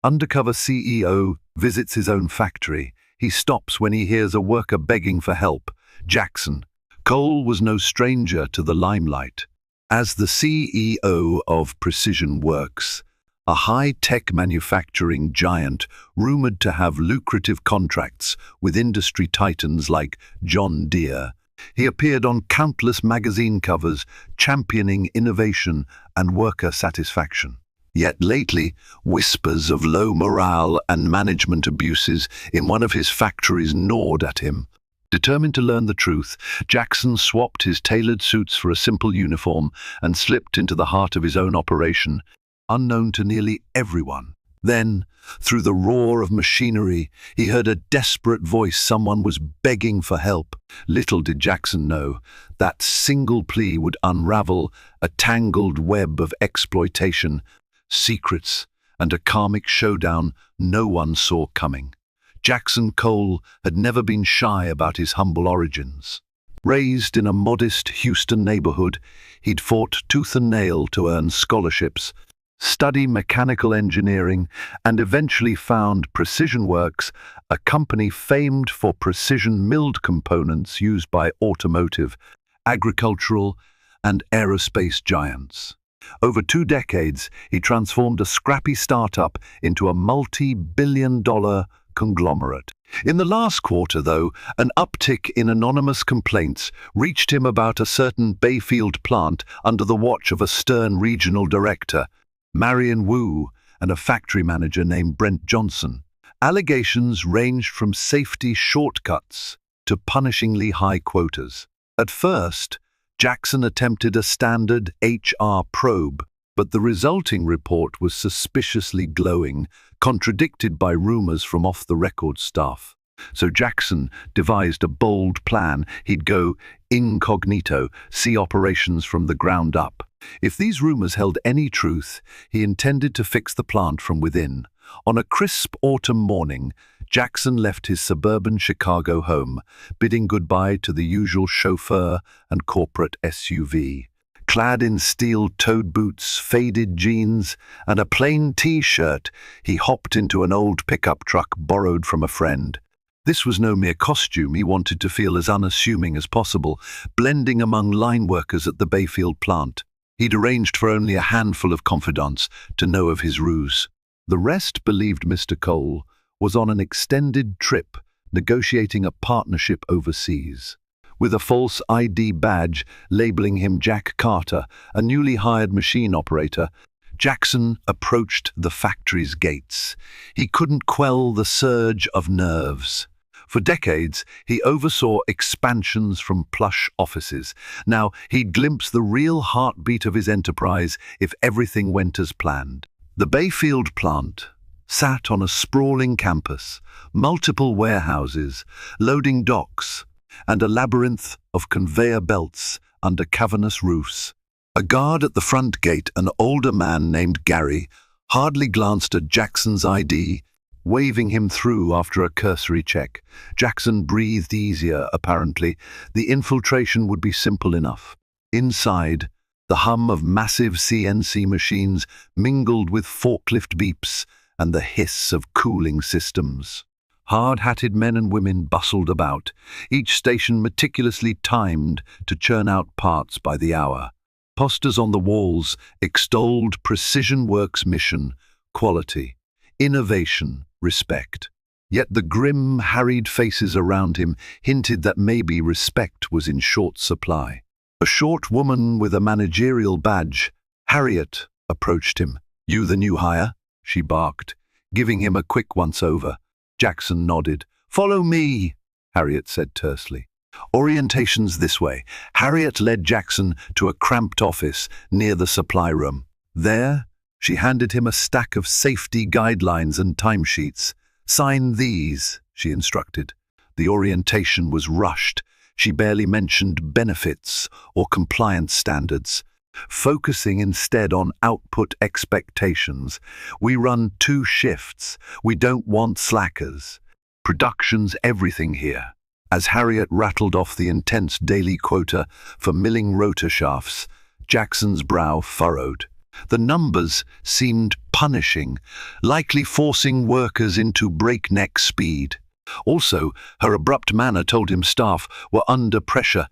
Undercover CEO visits his own factory. He stops when he hears a worker begging for help. Jackson. Cole was no stranger to the limelight. As the CEO of Precision Works, a high-tech manufacturing giant rumored to have lucrative contracts with industry titans like John Deere, he appeared on countless magazine covers championing innovation and worker satisfaction. Yet lately, whispers of low morale and management abuses in one of his factories gnawed at him. Determined to learn the truth, Jackson swapped his tailored suits for a simple uniform and slipped into the heart of his own operation, unknown to nearly everyone. Then, through the roar of machinery, he heard a desperate voice. Someone was begging for help. Little did Jackson know that single plea would unravel a tangled web of exploitation, secrets, and a karmic showdown no one saw coming. Jackson Cole had never been shy about his humble origins. Raised in a modest Houston neighborhood, he'd fought tooth and nail to earn scholarships, study mechanical engineering, and eventually found Precision Works, a company famed for precision milled components used by automotive, agricultural, and aerospace giants. Over 2 decades, he transformed a scrappy startup into a multi-billion-dollar conglomerate. In the last quarter, though, an uptick in anonymous complaints reached him about a certain Bayfield plant under the watch of a stern regional director, Marion Wu, and a factory manager named Brent Johnson. Allegations ranged from safety shortcuts to punishingly high quotas. At first, Jackson attempted a standard HR probe, but the resulting report was suspiciously glowing, contradicted by rumors from off-the-record staff. So Jackson devised a bold plan. He'd go incognito, see operations from the ground up. If these rumors held any truth, he intended to fix the plant from within. On a crisp autumn morning, Jackson left his suburban Chicago home, bidding goodbye to the usual chauffeur and corporate SUV. Clad in steel-toed boots, faded jeans, and a plain T-shirt, he hopped into an old pickup truck borrowed from a friend. This was no mere costume. He wanted to feel as unassuming as possible, blending among line workers at the Bayfield plant. He'd arranged for only a handful of confidants to know of his ruse. The rest believed Mr. Cole was on an extended trip, negotiating a partnership overseas. With a false ID badge labeling him Jack Carter, a newly hired machine operator, Jackson approached the factory's gates. He couldn't quell the surge of nerves. For decades, he oversaw expansions from plush offices. Now, he'd glimpse the real heartbeat of his enterprise if everything went as planned. The Bayfield plant sat on a sprawling campus, multiple warehouses, loading docks, and a labyrinth of conveyor belts under cavernous roofs. A guard at the front gate, an older man named Gary, hardly glanced at Jackson's ID, waving him through after a cursory check. Jackson breathed easier, apparently. The infiltration would be simple enough. Inside, the hum of massive CNC machines mingled with forklift beeps and the hiss of cooling systems. Hard-hatted men and women bustled about, each station meticulously timed to churn out parts by the hour. Posters on the walls extolled Precision Works' mission, quality, innovation, respect. Yet the grim, harried faces around him hinted that maybe respect was in short supply. A short woman with a managerial badge, Harriet, approached him. "You the new hire?" she barked, giving him a quick once-over. Jackson nodded. "Follow me," Harriet said tersely. "Orientation's this way." Harriet led Jackson to a cramped office near the supply room. There, she handed him a stack of safety guidelines and timesheets. "Sign these," she instructed. The orientation was rushed. She barely mentioned benefits or compliance standards, focusing instead on output expectations. "We run 2 shifts. We don't want slackers. Production's everything here." As Harriet rattled off the intense daily quota for milling rotor shafts, Jackson's brow furrowed. The numbers seemed punishing, likely forcing workers into breakneck speed. Also, her abrupt manner told him staff were under pressure.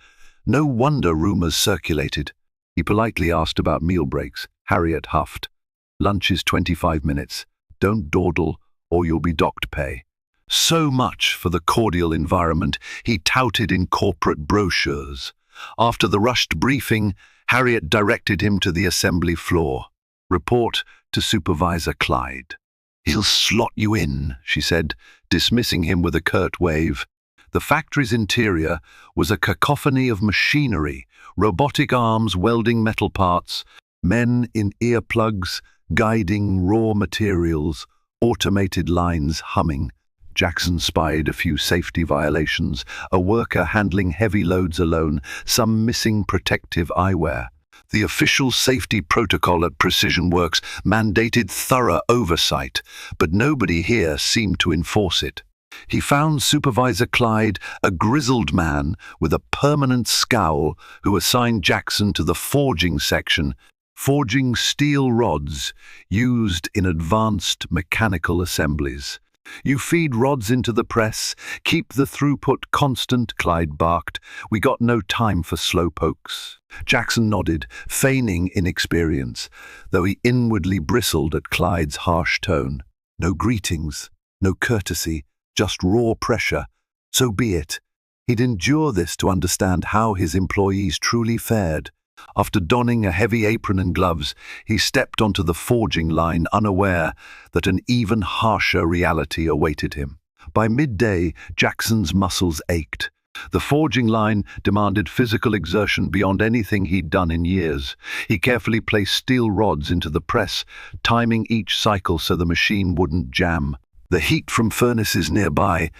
No wonder rumors circulated. He politely asked about meal breaks. Harriet huffed. Lunch is 25 minutes. Don't dawdle or you'll be docked pay. So much for the cordial environment he touted in corporate brochures. After the rushed briefing, Harriet directed him to the assembly floor. Report to Supervisor Clyde. He'll slot you in, she said, dismissing him with a curt wave. The factory's interior was a cacophony of machinery, robotic arms welding metal parts, men in earplugs guiding raw materials, automated lines humming. Jackson spied a few safety violations, a worker handling heavy loads alone, some missing protective eyewear. The official safety protocol at Precision Works mandated thorough oversight, but nobody here seemed to enforce it. He found Supervisor Clyde, a grizzled man with a permanent scowl, who assigned Jackson to the forging section, forging steel rods used in advanced mechanical assemblies. You feed rods into the press, keep the throughput constant, Clyde barked. We got no time for slowpokes. Jackson nodded, feigning inexperience, though he inwardly bristled at Clyde's harsh tone. No greetings, no courtesy, just raw pressure. So be it. He'd endure this to understand how his employees truly fared. After donning a heavy apron and gloves, he stepped onto the forging line, unaware that an even harsher reality awaited him. By midday, Jackson's muscles ached. The forging line demanded physical exertion beyond anything he'd done in years. He carefully placed steel rods into the press, timing each cycle so the machine wouldn't jam. The heat from furnaces nearby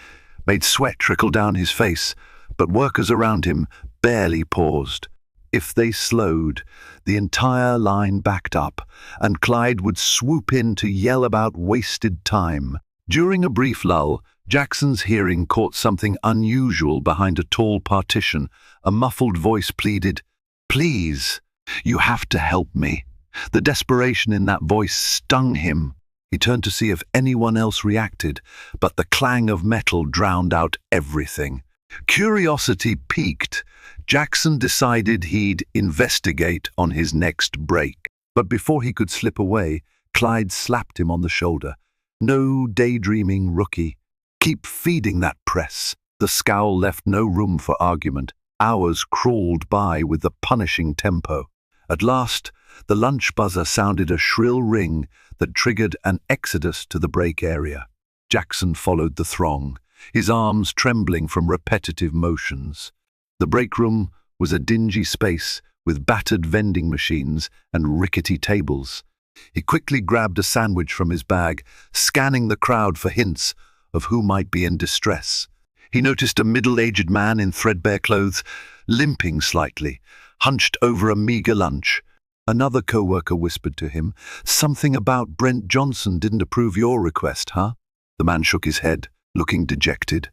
made sweat trickle down his face, but workers around him barely paused. If they slowed, the entire line backed up, and Clyde would swoop in to yell about wasted time. During a brief lull, Jackson's hearing caught something unusual behind a tall partition. A muffled voice pleaded, "Please, you have to help me." The desperation in that voice stung him. He turned to see if anyone else reacted, but the clang of metal drowned out everything. Curiosity piqued. Jackson decided he'd investigate on his next break. But before he could slip away, Clyde slapped him on the shoulder. "No daydreaming, rookie. Keep feeding that press." The scowl left no room for argument. Hours crawled by with the punishing tempo. At last, the lunch buzzer sounded a shrill ring that triggered an exodus to the break area. Jackson followed the throng, his arms trembling from repetitive motions. The break room was a dingy space with battered vending machines and rickety tables. He quickly grabbed a sandwich from his bag, scanning the crowd for hints of who might be in distress. He noticed a middle-aged man in threadbare clothes, limping slightly, hunched over a meager lunch. Another co-worker whispered to him, "Something about Brent Johnson didn't approve your request, huh?" The man shook his head, looking dejected.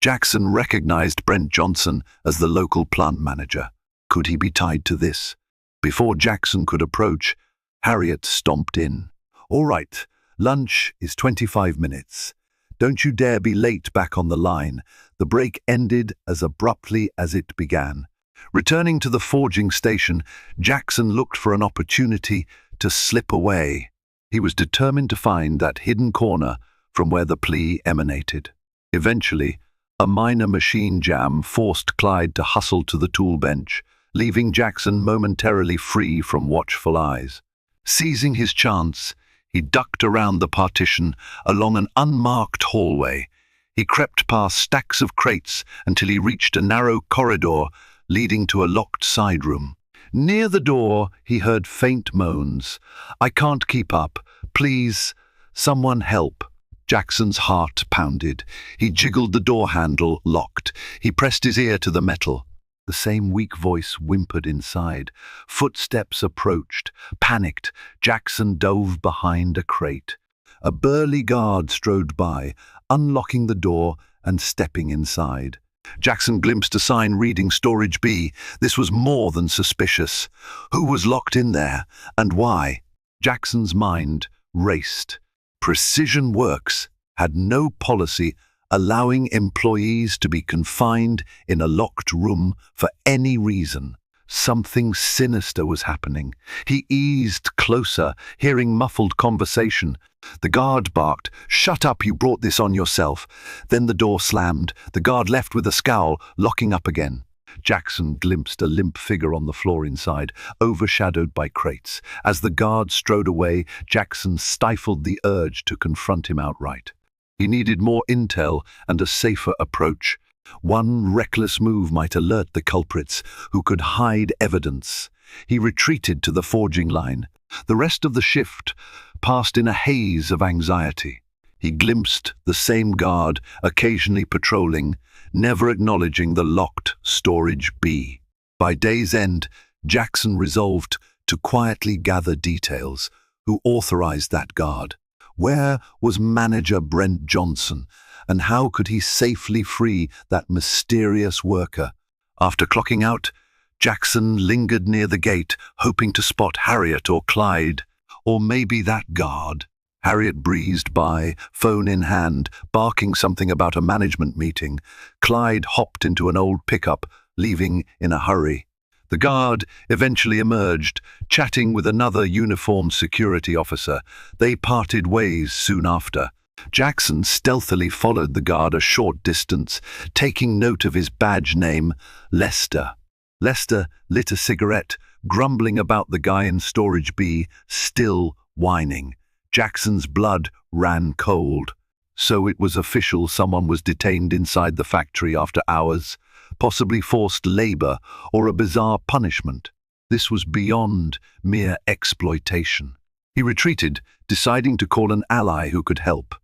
Jackson recognized Brent Johnson as the local plant manager. Could he be tied to this? Before Jackson could approach, Harriet stomped in. "All right, lunch is 25 minutes. Don't you dare be late back on the line." The break ended as abruptly as it began. Returning to the forging station, Jackson looked for an opportunity to slip away. He was determined to find that hidden corner from where the plea emanated. Eventually, a minor machine jam forced Clyde to hustle to the tool bench, leaving Jackson momentarily free from watchful eyes. Seizing his chance, he ducked around the partition along an unmarked hallway. He crept past stacks of crates until he reached a narrow corridor leading to a locked side room. Near the door, he heard faint moans. "I can't keep up. Please, someone help." Jackson's heart pounded. He jiggled the door handle, locked. He pressed his ear to the metal. The same weak voice whimpered inside. Footsteps approached. Panicked, Jackson dove behind a crate. A burly guard strode by, unlocking the door and stepping inside. Jackson glimpsed a sign reading Storage B. This was more than suspicious. Who was locked in there, and why? Jackson's mind raced. Precision Works had no policy allowing employees to be confined in a locked room for any reason. Something sinister was happening. He eased closer, hearing muffled conversation. The guard barked, "Shut up, you brought this on yourself." Then the door slammed. The guard left with a scowl, locking up again. Jackson glimpsed a limp figure on the floor inside, overshadowed by crates. As the guard strode away, Jackson stifled the urge to confront him outright. He needed more intel and a safer approach. One reckless move might alert the culprits, who could hide evidence. He retreated to the forging line. The rest of the shift passed in a haze of anxiety. He glimpsed the same guard, occasionally patrolling, never acknowledging the locked storage B. By day's end, Jackson resolved to quietly gather details. Who authorized that guard? Where was manager Brent Johnson? And how could he safely free that mysterious worker? After clocking out, Jackson lingered near the gate, hoping to spot Harriet or Clyde, or maybe that guard. Harriet breezed by, phone in hand, barking something about a management meeting. Clyde hopped into an old pickup, leaving in a hurry. The guard eventually emerged, chatting with another uniformed security officer. They parted ways soon after. Jackson stealthily followed the guard a short distance, taking note of his badge name, Lester. Lester lit a cigarette, grumbling about the guy in storage B, still whining. Jackson's blood ran cold. So it was official, someone was detained inside the factory after hours, possibly forced labor or a bizarre punishment. This was beyond mere exploitation. He retreated, deciding to call an ally who could help.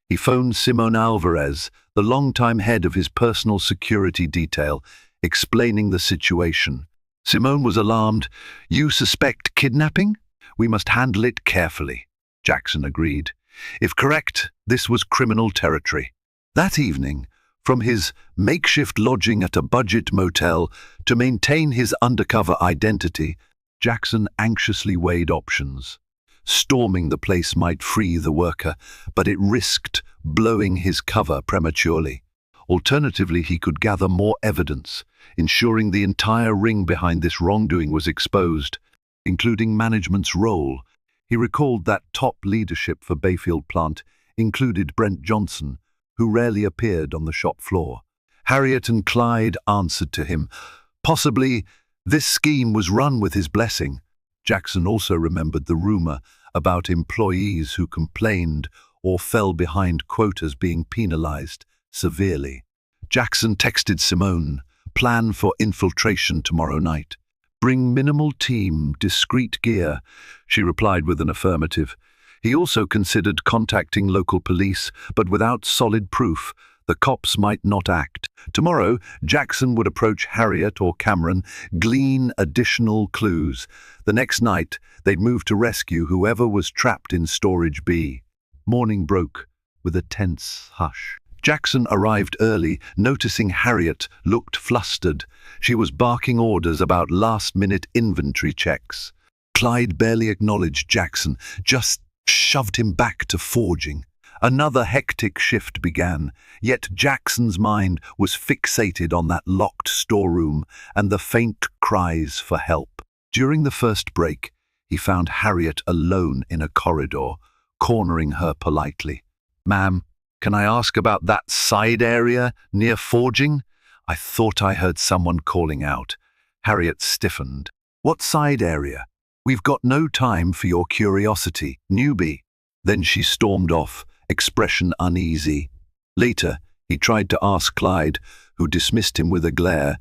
He phoned Simone Alvarez, the longtime head of his personal security detail, explaining the situation. Simone was alarmed. "You suspect kidnapping? We must handle it carefully." Jackson agreed. If correct, this was criminal territory. That evening, from his makeshift lodging at a budget motel to maintain his undercover identity, Jackson anxiously weighed options. Storming the place might free the worker, but it risked blowing his cover prematurely. Alternatively, he could gather more evidence, ensuring the entire ring behind this wrongdoing was exposed, including management's role. He recalled that top leadership for Bayfield plant included Brent Johnson, who rarely appeared on the shop floor. Harriet and Clyde answered to him. Possibly, this scheme was run with his blessing. Jackson also remembered the rumor about employees who complained or fell behind quotas being penalized severely. Jackson texted Simone, "Plan for infiltration tomorrow night. Bring minimal team, discreet gear." She replied with an affirmative. He also considered contacting local police, but without solid proof, the cops might not act. Tomorrow, Jackson would approach Harriet or Cameron, glean additional clues. The next night, they'd move to rescue whoever was trapped in storage B. Morning broke with a tense hush. Jackson arrived early, noticing Harriet looked flustered. She was barking orders about last-minute inventory checks. Clyde barely acknowledged Jackson, just shoved him back to forging. Another hectic shift began, yet Jackson's mind was fixated on that locked storeroom and the faint cries for help. During the first break, he found Harriet alone in a corridor, cornering her politely. "Ma'am, can I ask about that side area near forging? I thought I heard someone calling out." Harriet stiffened. "What side area? We've got no time for your curiosity, newbie." Then she stormed off, expression uneasy. Later, he tried to ask Clyde, who dismissed him with a glare.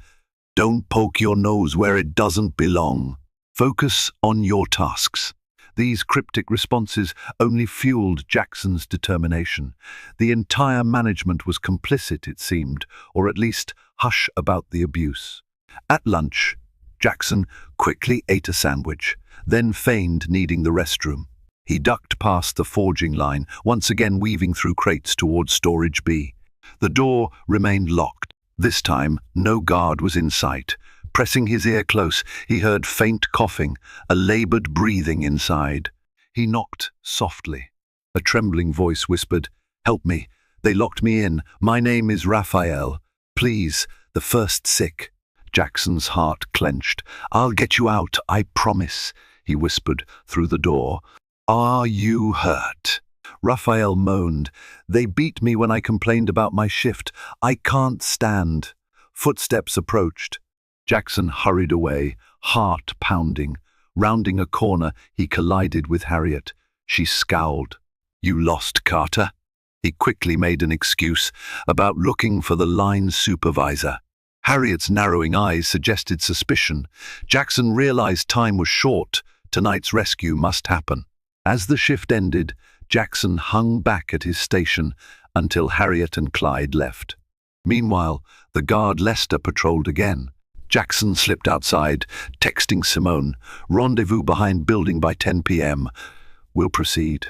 "Don't poke your nose where it doesn't belong. Focus on your tasks." These cryptic responses only fueled Jackson's determination. The entire management was complicit, it seemed, or at least hush about the abuse. At lunch, Jackson quickly ate a sandwich, then feigned needing the restroom. He ducked past the forging line, once again weaving through crates towards storage B. The door remained locked. This time, no guard was in sight. Pressing his ear close, he heard faint coughing, a labored breathing inside. He knocked softly. A trembling voice whispered, "Help me. They locked me in. My name is Rafael. Please, the first sick." Jackson's heart clenched. "I'll get you out, I promise," he whispered through the door. "Are you hurt?" Rafael moaned. "They beat me when I complained about my shift. I can't stand." Footsteps approached. Jackson hurried away, heart pounding. Rounding a corner, he collided with Harriet. She scowled. "You lost, Carter?" He quickly made an excuse about looking for the line supervisor. Harriet's narrowing eyes suggested suspicion. Jackson realized time was short. Tonight's rescue must happen. As the shift ended, Jackson hung back at his station until Harriet and Clyde left. Meanwhile, the guard Lester patrolled again. Jackson slipped outside, texting Simone, "Rendezvous behind building by 10 p.m. We'll proceed."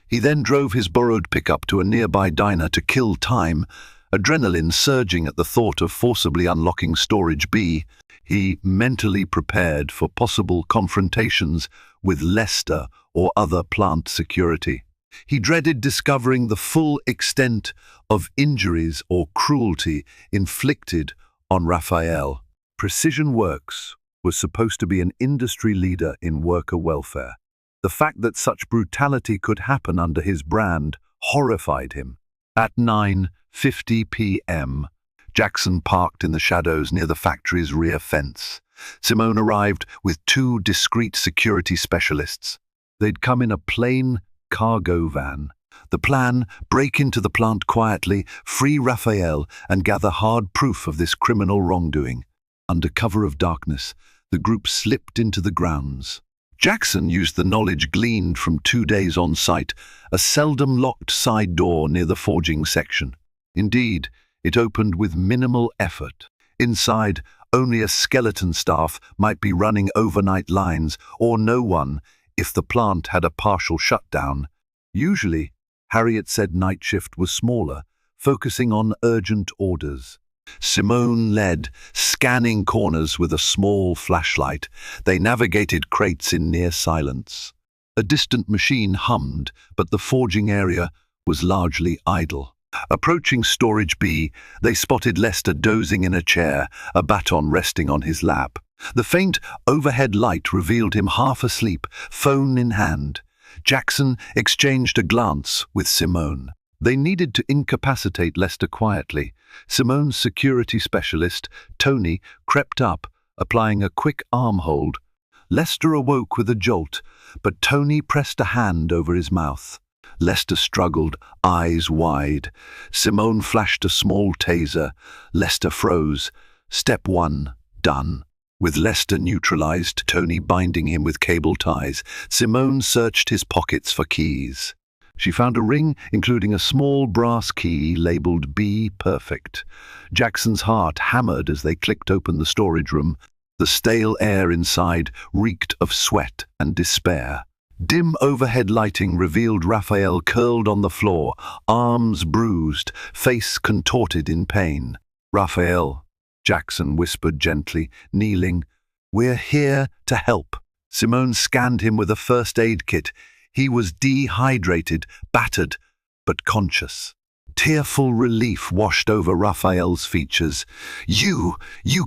He then drove his borrowed pickup to a nearby diner to kill time, adrenaline surging at the thought of forcibly unlocking Storage B. He mentally prepared for possible confrontations with Lester or other plant security. He dreaded discovering the full extent of injuries or cruelty inflicted on Rafael. Precision Works was supposed to be an industry leader in worker welfare. The fact that such brutality could happen under his brand horrified him. At 9:50 p.m., Jackson parked in the shadows near the factory's rear fence. Simone arrived with two discreet security specialists. They'd come in a plain cargo van. The plan: break into the plant quietly, free Rafael, and gather hard proof of this criminal wrongdoing. Under cover of darkness, the group slipped into the grounds. Jackson used the knowledge gleaned from 2 days on site, a seldom locked side door near the forging section. Indeed, it opened with minimal effort. Inside, only a skeleton staff might be running overnight lines, or no one if the plant had a partial shutdown. Usually, Harriet said night shift was smaller, focusing on urgent orders. Simone led, scanning corners with a small flashlight. They navigated crates in near silence. A distant machine hummed, but the forging area was largely idle. Approaching Storage B, they spotted Lester dozing in a chair, a baton resting on his lap. The faint overhead light revealed him half asleep, phone in hand. Jackson exchanged a glance with Simone. They needed to incapacitate Lester quietly. Simone's security specialist, Tony, crept up, applying a quick arm hold. Lester awoke with a jolt, but Tony pressed a hand over his mouth. Lester struggled, eyes wide. Simone flashed a small taser. Lester froze. Step 1, done. With Lester neutralized, Tony binding him with cable ties, Simone searched his pockets for keys. She found a ring, including a small brass key labeled B Perfect. Jackson's heart hammered as they clicked open the storage room. The stale air inside reeked of sweat and despair. Dim overhead lighting revealed Rafael curled on the floor, arms bruised, face contorted in pain. "Rafael," Jackson whispered gently, kneeling. "We're here to help." Simone scanned him with a first aid kit. He was dehydrated, battered, but conscious. Tearful relief washed over Rafael's features. You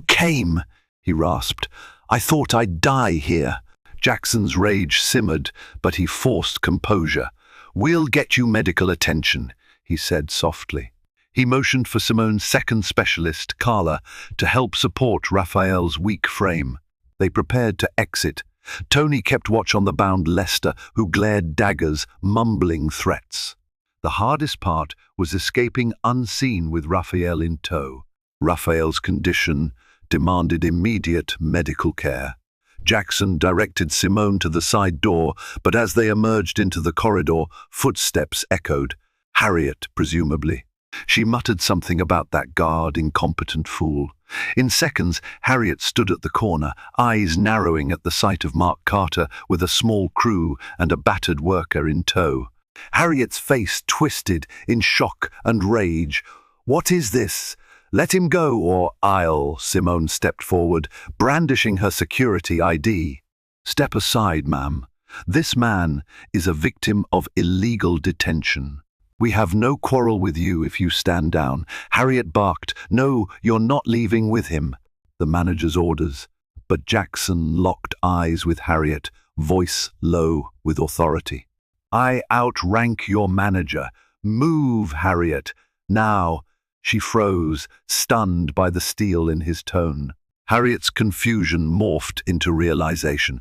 came," he rasped. "I thought I'd die here." Jackson's rage simmered, but he forced composure. "We'll get you medical attention," he said softly. He motioned for Simone's second specialist, Carla, to help support Rafael's weak frame. They prepared to exit. Tony kept watch on the bound Lester, who glared daggers, mumbling threats. The hardest part was escaping unseen with Rafael in tow. Rafael's condition demanded immediate medical care. Jackson directed Simone to the side door, but as they emerged into the corridor, footsteps echoed. Harriet, presumably. She muttered something about that guard, incompetent fool. In seconds, Harriet stood at the corner, eyes narrowing at the sight of Mark Carter with a small crew and a battered worker in tow. Harriet's face twisted in shock and rage. "What is this? Let him go, or I'll..." Simone stepped forward, brandishing her security ID. "Step aside, ma'am," This man is a victim of illegal detention. We have no quarrel with you if you stand down. Harriet barked, "No, you're not leaving with him." The manager's orders. But Jackson locked eyes with Harriet, voice low with authority. "I outrank your manager. Move, Harriet. Now." She froze, stunned by the steel in his tone. Harriet's confusion morphed into realization.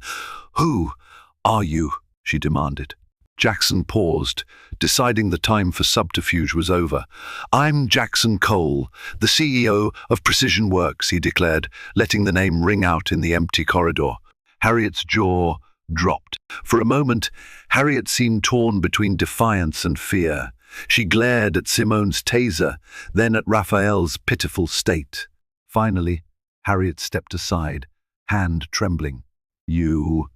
"Who are you?" she demanded. Jackson paused, deciding the time for subterfuge was over. "I'm Jackson Cole, the CEO of Precision Works," he declared, letting the name ring out in the empty corridor. Harriet's jaw dropped. For a moment, Harriet seemed torn between defiance and fear. She glared at Simone's taser, then at Rafael's pitiful state. Finally, Harriet stepped aside, hand trembling. You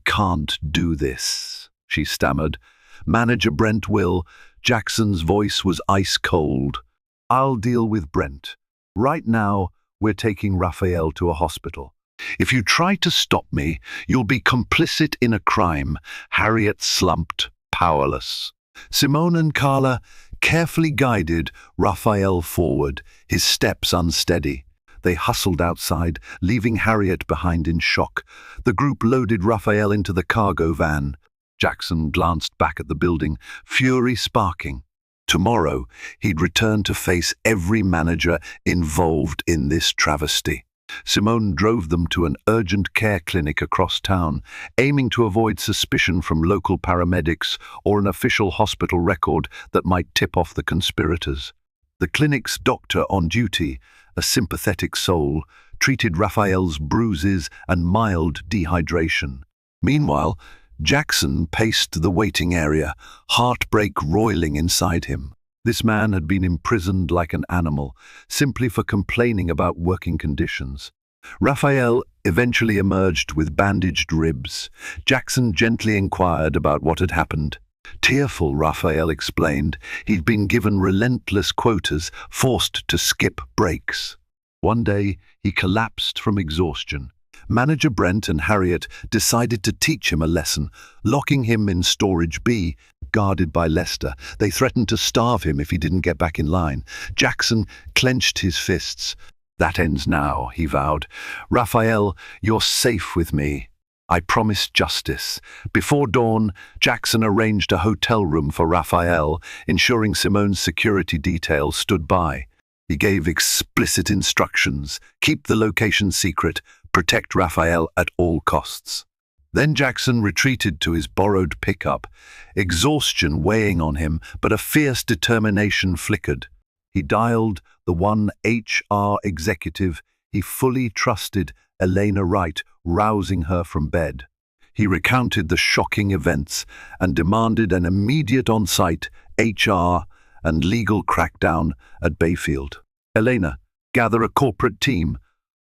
can't do this," she stammered. "Manager Brent will." Jackson's voice was ice cold. "I'll deal with Brent. Right now, we're taking Rafael to a hospital. If you try to stop me, you'll be complicit in a crime." Harriet slumped, powerless. Simone and Carla carefully guided Rafael forward, his steps unsteady. They hustled outside, leaving Harriet behind in shock. The group loaded Rafael into the cargo van. Jackson glanced back at the building, fury sparking. Tomorrow, he'd return to face every manager involved in this travesty. Simone drove them to an urgent care clinic across town, aiming to avoid suspicion from local paramedics or an official hospital record that might tip off the conspirators. The clinic's doctor on duty, a sympathetic soul, treated Rafael's bruises and mild dehydration. Meanwhile, Jackson paced the waiting area, heartbreak roiling inside him. This man had been imprisoned like an animal, simply for complaining about working conditions. Rafael eventually emerged with bandaged ribs. Jackson gently inquired about what had happened. Tearful, Rafael explained, he'd been given relentless quotas, forced to skip breaks. One day, he collapsed from exhaustion. Manager Brent and Harriet decided to teach him a lesson, locking him in Storage B, guarded by Lester. They threatened to starve him if he didn't get back in line. Jackson clenched his fists. "That ends now," he vowed. "Rafael, you're safe with me. I promise justice." Before dawn, Jackson arranged a hotel room for Rafael, ensuring Simone's security detail stood by. He gave explicit instructions: keep the location secret, protect Rafael at all costs. Then Jackson retreated to his borrowed pickup, exhaustion weighing on him, but a fierce determination flickered. He dialed the one HR executive he fully trusted, Elena Wright, rousing her from bed. He recounted the shocking events and demanded an immediate on-site HR and legal crackdown at Bayfield. "Elena, gather a corporate team.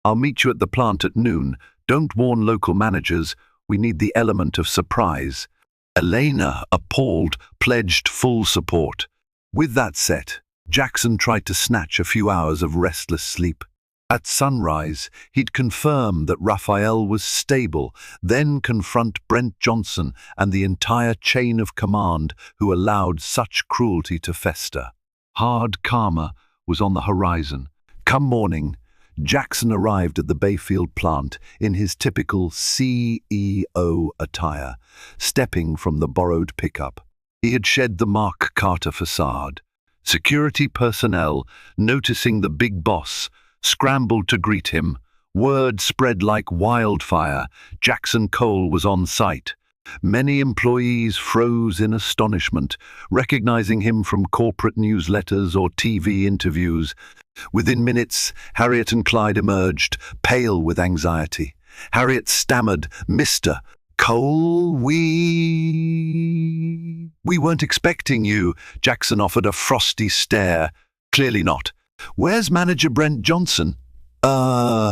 I'll meet you at the plant at noon. Don't warn local managers. We need the element of surprise." Elena, appalled, pledged full support. With that set, Jackson tried to snatch a few hours of restless sleep. At sunrise, he'd confirm that Rafael was stable, then confront Brent Johnson and the entire chain of command who allowed such cruelty to fester. Hard karma was on the horizon. Come morning, Jackson arrived at the Bayfield plant in his typical CEO attire, stepping from the borrowed pickup. He had shed the Mark Carter facade. Security personnel, noticing the big boss, scrambled to greet him. Word spread like wildfire. Jackson Cole was on site. Many employees froze in astonishment, recognizing him from corporate newsletters or TV interviews. Within minutes, Harriet and Clyde emerged, pale with anxiety. Harriet stammered, "Mr. Cole, we weren't expecting you." Jackson offered a frosty stare. "Clearly not. Where's Manager Brent Johnson?"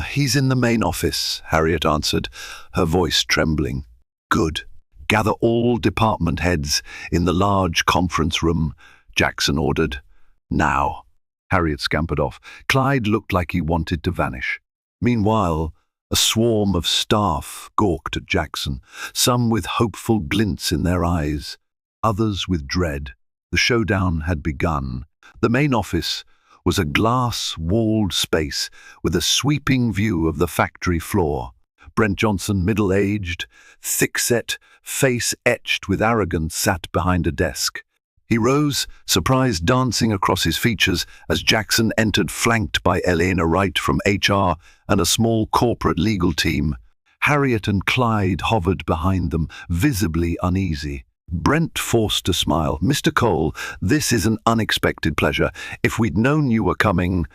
He's in the main office," Harriet answered, her voice trembling. "Good. Gather all department heads in the large conference room," Jackson ordered. "Now." Harriet scampered off. Clyde looked like he wanted to vanish. Meanwhile, A swarm of staff gawked at Jackson, some with hopeful glints in their eyes, others with dread. The showdown had begun. The main office was a glass-walled space with a sweeping view of the factory floor. Brent Johnson, middle-aged, thick-set, face etched with arrogance, sat behind a desk. He rose, surprise dancing across his features as Jackson entered, flanked by Elena Wright from HR and a small corporate legal team. Harriet and Clyde hovered behind them, visibly uneasy. Brent forced a smile. "Mr. Cole, this is an unexpected pleasure. If we'd known you were coming—"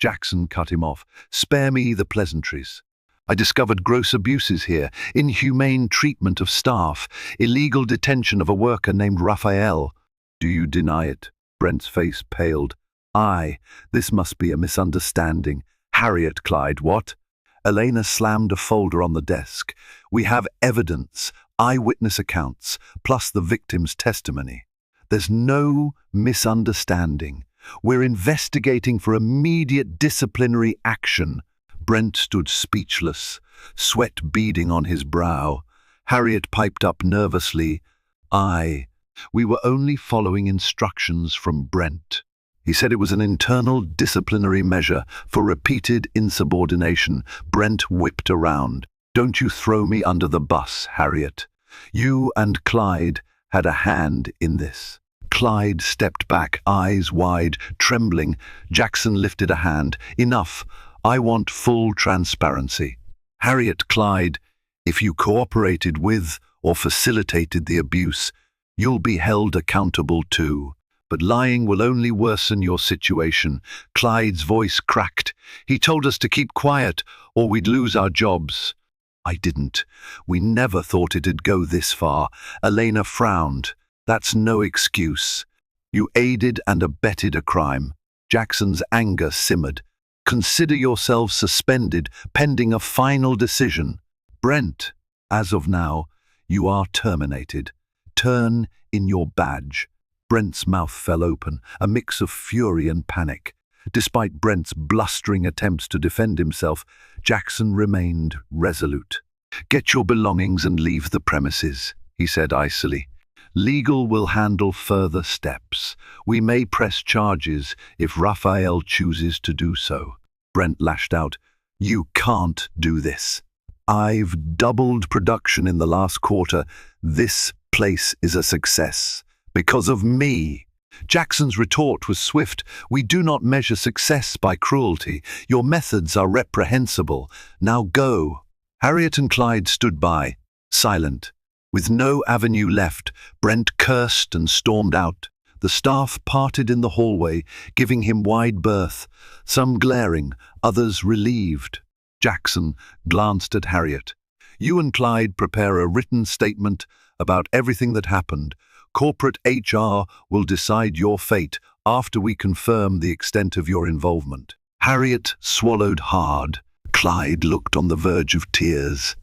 Jackson cut him off. "Spare me the pleasantries. I discovered gross abuses here, inhumane treatment of staff, illegal detention of a worker named Rafael." "Do you deny it?" Brent's face paled. "Aye, this must be a misunderstanding." "Harriet," Clyde, "what?" Elena slammed a folder on the desk. "We have evidence, eyewitness accounts, plus the victim's testimony. There's no misunderstanding. We're investigating for immediate disciplinary action." Brent stood speechless, sweat beading on his brow. Harriet piped up nervously, "Aye, we were only following instructions from Brent. He said it was an internal disciplinary measure for repeated insubordination." Brent whipped around. "Don't you throw me under the bus, Harriet. You and Clyde had a hand in this." Clyde stepped back, eyes wide, trembling. Jackson lifted a hand. "Enough. I want full transparency." "Harriet," Clyde, "if you cooperated with or facilitated the abuse, you'll be held accountable too. But lying will only worsen your situation." Clyde's voice cracked. "He told us to keep quiet or we'd lose our jobs." "I didn't. We never thought it'd go this far." Elena frowned. "That's no excuse. You aided and abetted a crime." Jackson's anger simmered. "Consider yourself suspended pending a final decision." "Brent, as of now, you are terminated. Turn in your badge." Brent's mouth fell open, a mix of fury and panic. Despite Brent's blustering attempts to defend himself, Jackson remained resolute. "Get your belongings and leave the premises," he said icily. "Legal will handle further steps. We may press charges if Rafael chooses to do so." Brent lashed out. "You can't do this. I've doubled production in the last quarter. This place is a success because of me." Jackson's retort was swift. "We do not measure success by cruelty. Your methods are reprehensible. Now go." Harriet and Clyde stood by, silent. With no avenue left, Brent cursed and stormed out. The staff parted in the hallway, giving him wide berth, some glaring, others relieved. Jackson glanced at Harriet. "You and Clyde prepare a written statement about everything that happened. Corporate HR will decide your fate after we confirm the extent of your involvement." Harriet swallowed hard. Clyde looked on the verge of tears.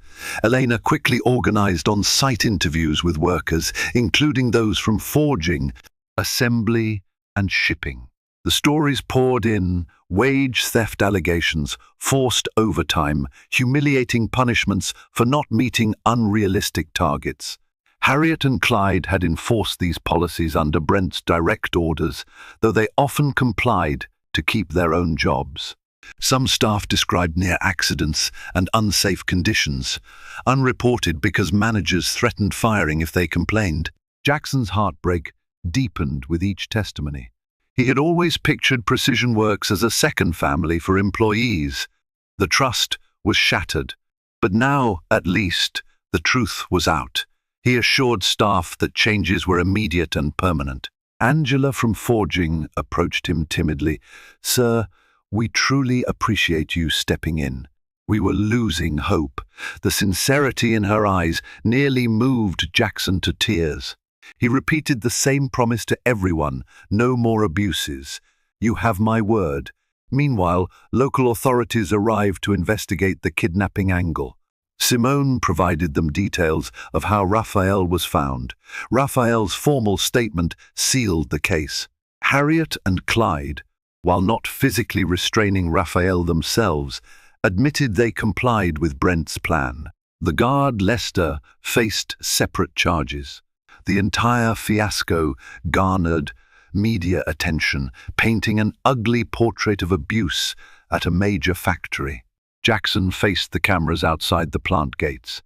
Elena quickly organized on-site interviews with workers, including those from forging, assembly, and shipping. The stories poured in: wage theft allegations, forced overtime, humiliating punishments for not meeting unrealistic targets. Harriet and Clyde had enforced these policies under Brent's direct orders, though they often complied to keep their own jobs. Some staff described near accidents and unsafe conditions, unreported because managers threatened firing if they complained. Jackson's heartbreak deepened with each testimony. He had always pictured Precision Works as a second family for employees. The trust was shattered, but now, at least, the truth was out. He assured staff that changes were immediate and permanent. Angela from Forging approached him timidly. "Sir, we truly appreciate you stepping in." We were losing hope. The sincerity in her eyes nearly moved Jackson to tears. He repeated the same promise to everyone: no more abuses. "You have my word." Meanwhile, local authorities arrived to investigate the kidnapping angle. Simone provided them details of how Rafael was found. Rafael's formal statement sealed the case. Harriet and Clyde, while not physically restraining Rafael themselves, admitted they complied with Brent's plan. The guard, Lester, faced separate charges. The entire fiasco garnered media attention, painting an ugly portrait of abuse at a major factory. Jackson faced the cameras outside the plant gates.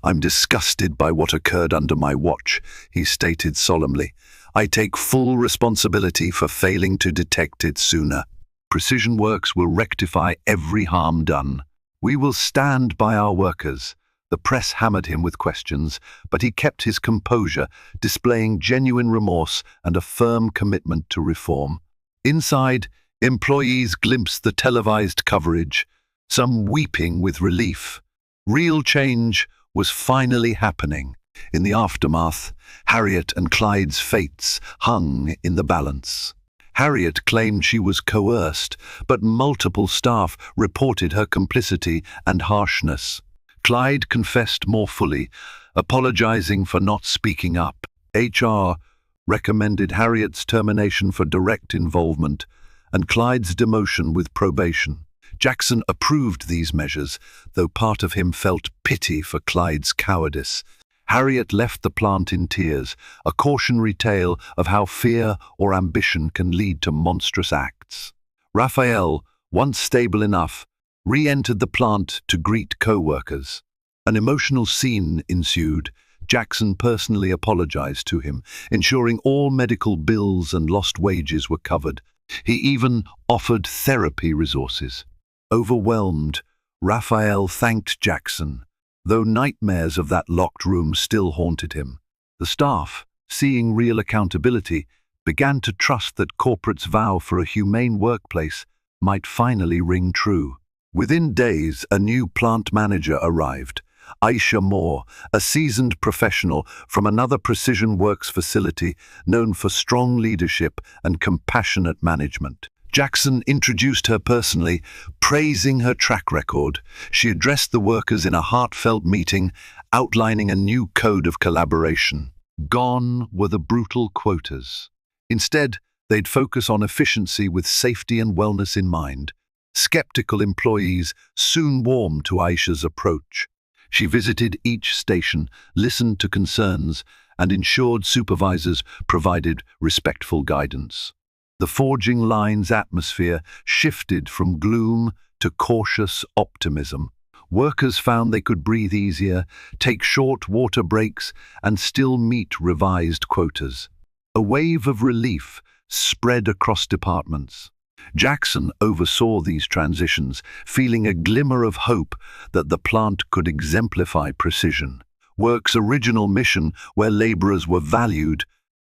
"I'm disgusted by what occurred under my watch," he stated solemnly. "I take full responsibility for failing to detect it sooner. Precision Works will rectify every harm done. We will stand by our workers." The press hammered him with questions, but he kept his composure, displaying genuine remorse and a firm commitment to reform. Inside, employees glimpsed the televised coverage, some weeping with relief. Real change was finally happening. In the aftermath, Harriet and Clyde's fates hung in the balance. Harriet claimed she was coerced, but multiple staff reported her complicity and harshness. Clyde confessed more fully, apologizing for not speaking up. HR recommended Harriet's termination for direct involvement and Clyde's demotion with probation. Jackson approved these measures, though part of him felt pity for Clyde's cowardice. Harriet left the plant in tears, a cautionary tale of how fear or ambition can lead to monstrous acts. Rafael, once stable enough, re-entered the plant to greet co-workers. An emotional scene ensued. Jackson personally apologized to him, ensuring all medical bills and lost wages were covered. He even offered therapy resources. Overwhelmed, Rafael thanked Jackson, though nightmares of that locked room still haunted him. The staff, seeing real accountability, began to trust that corporate's vow for a humane workplace might finally ring true. Within days, a new plant manager arrived, Aisha Moore, a seasoned professional from another Precision Works facility known for strong leadership and compassionate management. Jackson introduced her personally, praising her track record. She addressed the workers in a heartfelt meeting, outlining a new code of collaboration. Gone were the brutal quotas. Instead, they'd focus on efficiency with safety and wellness in mind. Skeptical employees soon warmed to Aisha's approach. She visited each station, listened to concerns, and ensured supervisors provided respectful guidance. The forging line's atmosphere shifted from gloom to cautious optimism. Workers found they could breathe easier, take short water breaks, and still meet revised quotas. A wave of relief spread across departments. Jackson oversaw these transitions, feeling a glimmer of hope that the plant could exemplify Precision Works' original mission, where laborers were valued,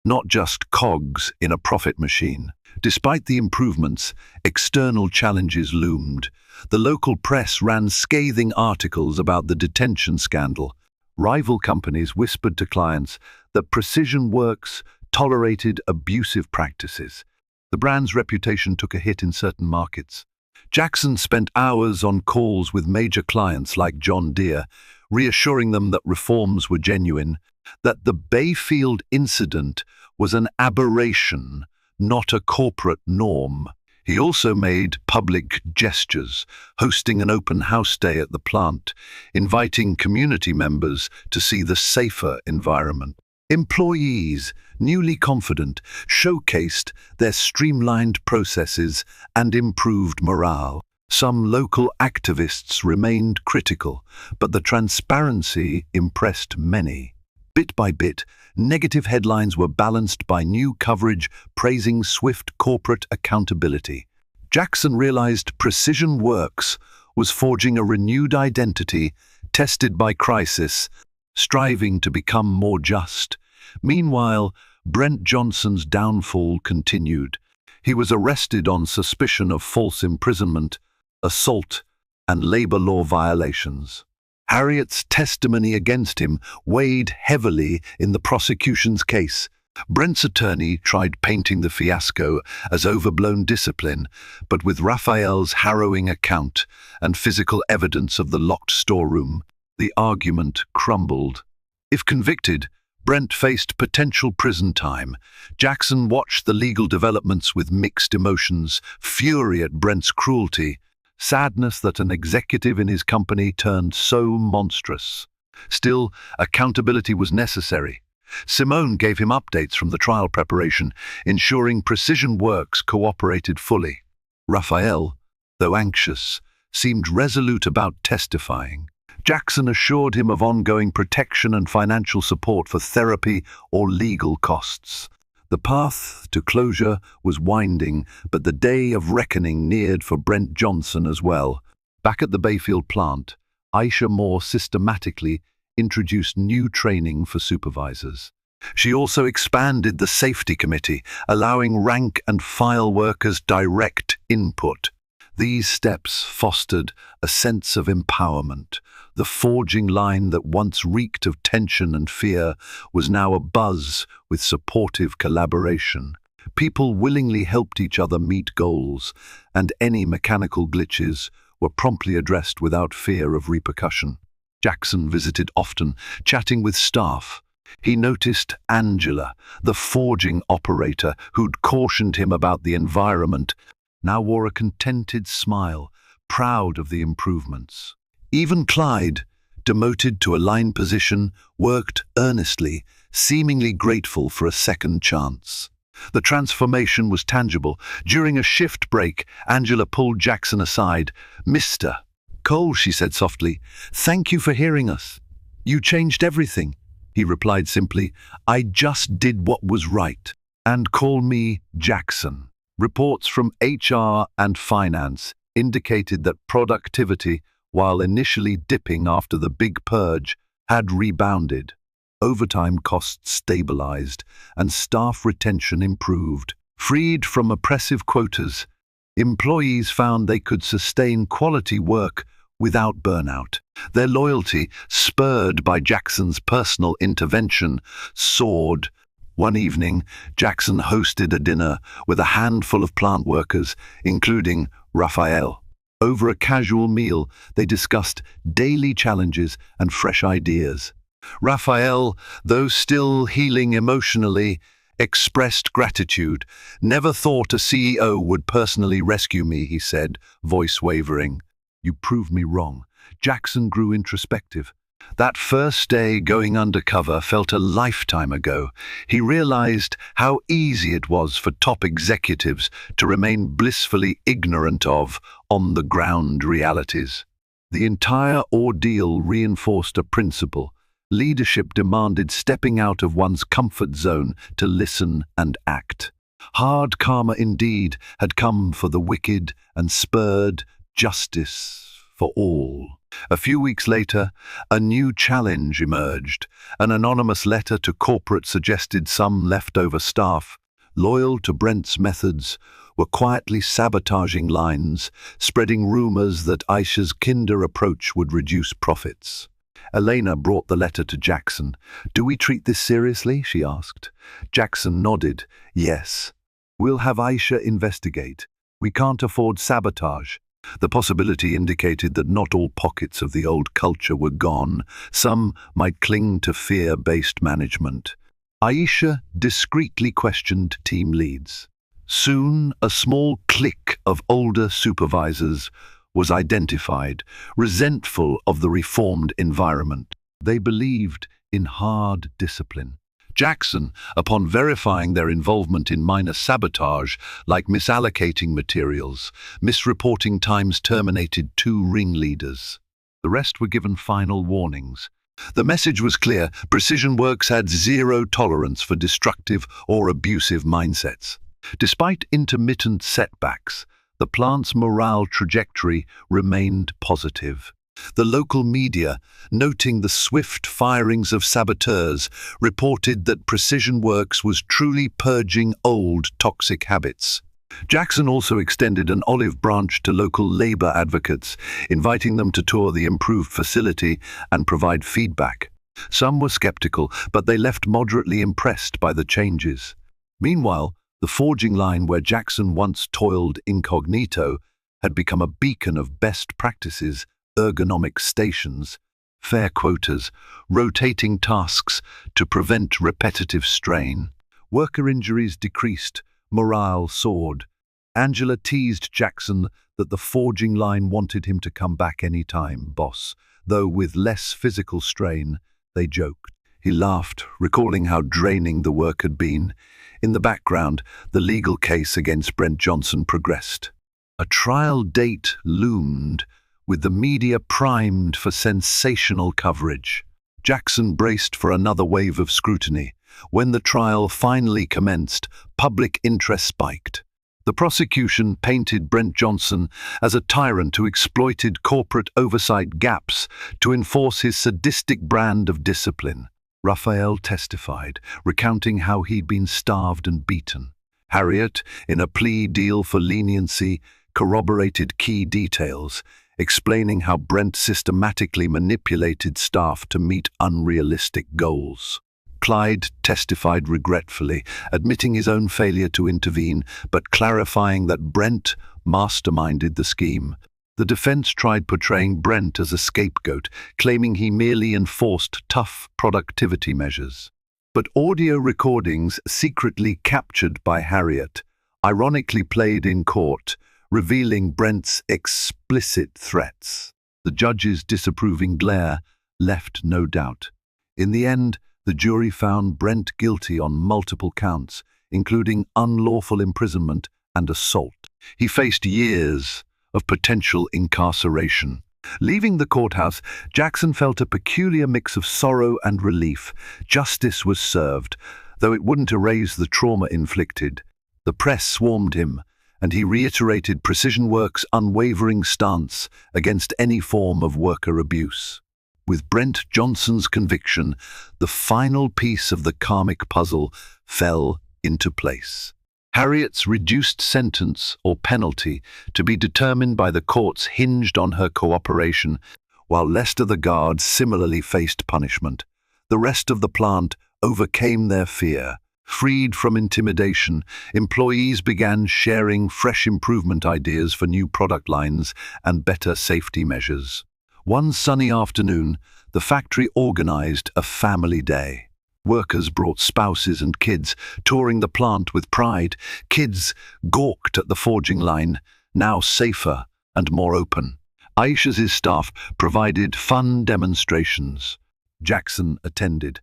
not just cogs in a profit machine. Despite the improvements, external challenges loomed. The local press ran scathing articles about the detention scandal. Rival companies whispered to clients that Precision Works tolerated abusive practices. The brand's reputation took a hit in certain markets. Jackson spent hours on calls with major clients like John Deere, reassuring them that reforms were genuine, that the Bayfield incident was an aberration, not a corporate norm. He also made public gestures, hosting an open house day at the plant, inviting community members to see the safer environment. Employees, newly confident, showcased their streamlined processes and improved morale. Some local activists remained critical, but the transparency impressed many. Bit by bit, negative headlines were balanced by new coverage praising swift corporate accountability. Jackson realized Precision Works was forging a renewed identity, tested by crisis, striving to become more just. Meanwhile, Brent Johnson's downfall continued. He was arrested on suspicion of false imprisonment, assault, and labor law violations. Harriet's testimony against him weighed heavily in the prosecution's case. Brent's attorney tried painting the fiasco as overblown discipline, but with Rafael's harrowing account and physical evidence of the locked storeroom, the argument crumbled. If convicted, Brent faced potential prison time. Jackson watched the legal developments with mixed emotions, fury at Brent's cruelty, sadness that an executive in his company turned so monstrous. Still, accountability was necessary. Simone gave him updates from the trial preparation, ensuring Precision Works cooperated fully. Rafael, though anxious, seemed resolute about testifying. Jackson assured him of ongoing protection and financial support for therapy or legal costs. The path to closure was winding, but the day of reckoning neared for Brent Johnson as well. Back at the Bayfield plant, Aisha more systematically introduced new training for supervisors. She also expanded the safety committee, allowing rank and file workers direct input. These steps fostered a sense of empowerment. The forging line that once reeked of tension and fear was now abuzz with supportive collaboration. People willingly helped each other meet goals, and any mechanical glitches were promptly addressed without fear of repercussion. Jackson visited often, chatting with staff. He noticed Angela, the forging operator who'd cautioned him about the environment, now wore a contented smile, proud of the improvements. Even Clyde, demoted to a line position, worked earnestly, seemingly grateful for a second chance. The transformation was tangible. During a shift break, Angela pulled Jackson aside. "Mr. Cole," she said softly, "thank you for hearing us. You changed everything." He replied simply, "I just did what was right." "And call me Jackson." Reports from HR and finance indicated that productivity, while initially dipping after the big purge, had rebounded. Overtime costs stabilized and staff retention improved. Freed from oppressive quotas, employees found they could sustain quality work without burnout. Their loyalty, spurred by Jackson's personal intervention, soared. One evening, Jackson hosted a dinner with a handful of plant workers, including Rafael. Over a casual meal, they discussed daily challenges and fresh ideas. Rafael, though still healing emotionally, expressed gratitude. "Never thought a CEO would personally rescue me," he said, voice wavering. "You proved me wrong." Jackson grew introspective. That first day going undercover felt a lifetime ago. He realized how easy it was for top executives to remain blissfully ignorant of on-the-ground realities. The entire ordeal reinforced a principle. Leadership demanded stepping out of one's comfort zone to listen and act. Hard karma indeed had come for the wicked and spurred justice for all. A few weeks later, a new challenge emerged. An anonymous letter to corporate suggested some leftover staff, loyal to Brent's methods, were quietly sabotaging lines, spreading rumors that Aisha's kinder approach would reduce profits. Elena brought the letter to Jackson. "Do we treat this seriously?" she asked. Jackson nodded. "Yes. We'll have Aisha investigate. We can't afford sabotage." The possibility indicated that not all pockets of the old culture were gone. Some might cling to fear-based management. Aisha discreetly questioned team leads. Soon, a small clique of older supervisors was identified, resentful of the reformed environment. They believed in hard discipline. Jackson, upon verifying their involvement in minor sabotage, like misallocating materials, misreporting times, terminated 2 ringleaders. The rest were given final warnings. The message was clear: Precision Works had zero tolerance for destructive or abusive mindsets. Despite intermittent setbacks, the plant's morale trajectory remained positive. The local media, noting the swift firings of saboteurs, reported that Precision Works was truly purging old toxic habits. Jackson also extended an olive branch to local labor advocates, inviting them to tour the improved facility and provide feedback. Some were skeptical, but they left moderately impressed by the changes. Meanwhile, the forging line where Jackson once toiled incognito had become a beacon of best practices: ergonomic stations, fair quotas, rotating tasks to prevent repetitive strain. Worker injuries decreased, morale soared. Angela teased Jackson that the forging line wanted him to come back any time, boss, though with less physical strain, they joked. He laughed, recalling how draining the work had been. In the background, the legal case against Brent Johnson progressed. A trial date loomed, with the media primed for sensational coverage. Jackson braced for another wave of scrutiny. When the trial finally commenced, public interest spiked. The prosecution painted Brent Johnson as a tyrant who exploited corporate oversight gaps to enforce his sadistic brand of discipline. Rafael testified, recounting how he'd been starved and beaten. Harriet, in a plea deal for leniency, corroborated key details, explaining how Brent systematically manipulated staff to meet unrealistic goals. Clyde testified regretfully, admitting his own failure to intervene, but clarifying that Brent masterminded the scheme. The defense tried portraying Brent as a scapegoat, claiming he merely enforced tough productivity measures. But audio recordings secretly captured by Harriet, ironically played in court, revealing Brent's explicit threats. The judge's disapproving glare left no doubt. In the end, the jury found Brent guilty on multiple counts, including unlawful imprisonment and assault. He faced years of potential incarceration. Leaving the courthouse, Jackson felt a peculiar mix of sorrow and relief. Justice was served, though it wouldn't erase the trauma inflicted. The press swarmed him, and he reiterated Precision Works' unwavering stance against any form of worker abuse. With Brent Johnson's conviction, the final piece of the karmic puzzle fell into place. Harriet's reduced sentence or penalty, to be determined by the courts, hinged on her cooperation, while Lester the guard similarly faced punishment. The rest of the plant overcame their fear. Freed from intimidation, employees began sharing fresh improvement ideas for new product lines and better safety measures. One sunny afternoon, the factory organized a family day. Workers brought spouses and kids, touring the plant with pride. Kids gawked at the forging line, now safer and more open. Aisha's staff provided fun demonstrations. Jackson attended,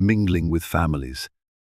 mingling with families.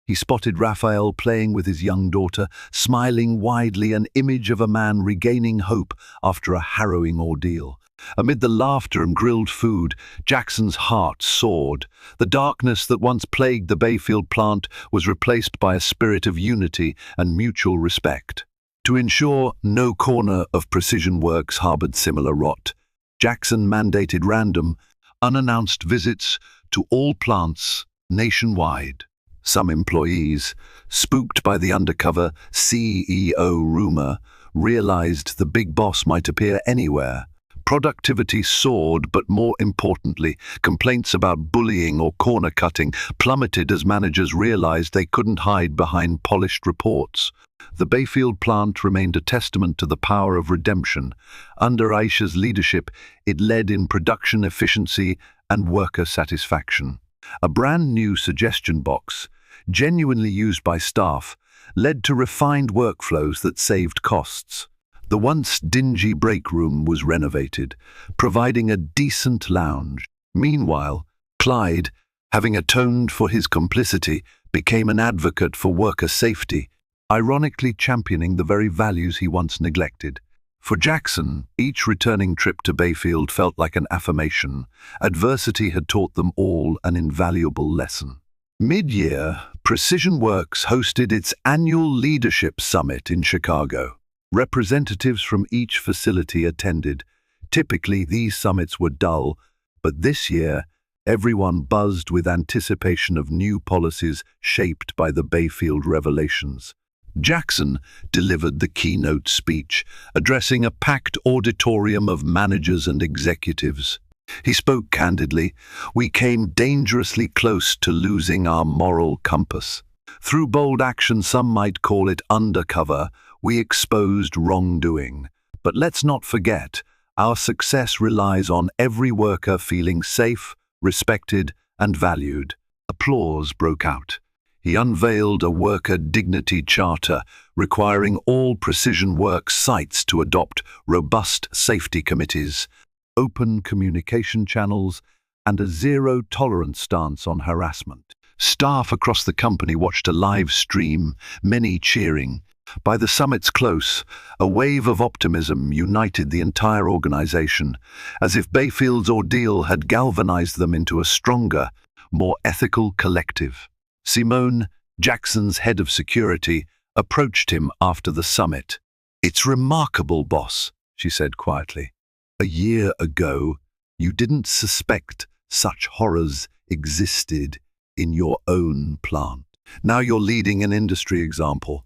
He spotted Rafael playing with his young daughter, smiling widely, an image of a man regaining hope after a harrowing ordeal. Amid the laughter and grilled food, Jackson's heart soared. The darkness that once plagued the Bayfield plant was replaced by a spirit of unity and mutual respect. To ensure no corner of Precision Works harbored similar rot, Jackson mandated random, unannounced visits to all plants nationwide. Some employees, spooked by the Undercover CEO rumor, realized the big boss might appear anywhere. Productivity soared, but more importantly, complaints about bullying or corner cutting plummeted as managers realized they couldn't hide behind polished reports. The Bayfield plant remained a testament to the power of redemption. Under Aisha's leadership, it led in production efficiency and worker satisfaction. A brand new suggestion box, genuinely used by staff, led to refined workflows that saved costs. The once dingy break room was renovated, providing a decent lounge. Meanwhile, Clyde, having atoned for his complicity, became an advocate for worker safety, ironically championing the very values he once neglected. For Jackson, each returning trip to Bayfield felt like an affirmation. Adversity had taught them all an invaluable lesson. Mid-year, Precision Works hosted its annual Leadership Summit in Chicago. Representatives from each facility attended. Typically, these summits were dull, but this year, everyone buzzed with anticipation of new policies shaped by the Bayfield revelations. Jackson delivered the keynote speech, addressing a packed auditorium of managers and executives. He spoke candidly. "We came dangerously close to losing our moral compass. Through bold action, some might call it undercover, we exposed wrongdoing. But let's not forget, our success relies on every worker feeling safe, respected, and valued." Applause broke out. He unveiled a worker dignity charter requiring all precision work sites to adopt robust safety committees, open communication channels, and a zero-tolerance stance on harassment. Staff across the company watched a live stream, many cheering. By the summit's close, a wave of optimism united the entire organization, as if Bayfield's ordeal had galvanized them into a stronger, more ethical collective. Simone, Jackson's head of security, approached him after the summit. "It's remarkable, boss," she said quietly. "A year ago, you didn't suspect such horrors existed in your own plant. Now you're leading an industry example."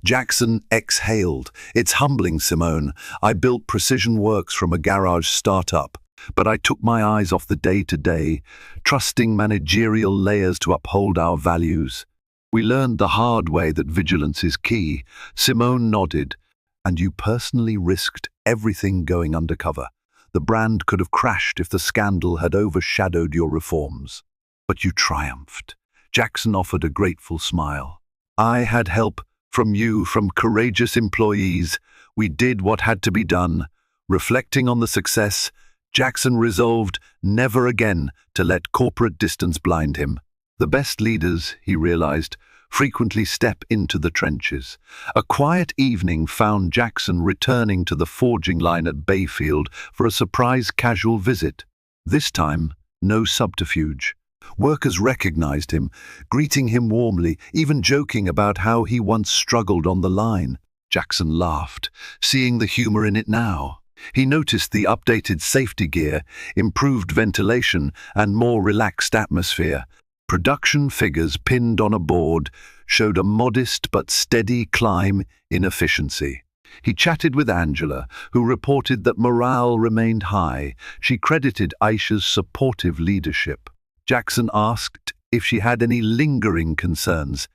Jackson exhaled. "It's humbling, Simone. I built Precision Works from a garage startup, but I took my eyes off the day-to-day, trusting managerial layers to uphold our values. We learned the hard way that vigilance is key." Simone nodded. "And you personally risked everything going undercover. The brand could have crashed if the scandal had overshadowed your reforms. But you triumphed." Jackson offered a grateful smile. "I had help from you, from courageous employees. We did what had to be done." Reflecting on the success, Jackson resolved never again to let corporate distance blind him. The best leaders, he realized, frequently step into the trenches. A quiet evening found Jackson returning to the forging line at Bayfield for a surprise casual visit. This time, no subterfuge. Workers recognized him, greeting him warmly, even joking about how he once struggled on the line. Jackson laughed, seeing the humor in it now. He noticed the updated safety gear, improved ventilation, and more relaxed atmosphere. Production figures pinned on a board showed a modest but steady climb in efficiency. He chatted with Angela, who reported that morale remained high. She credited Aisha's supportive leadership. Jackson asked if she had any lingering concerns.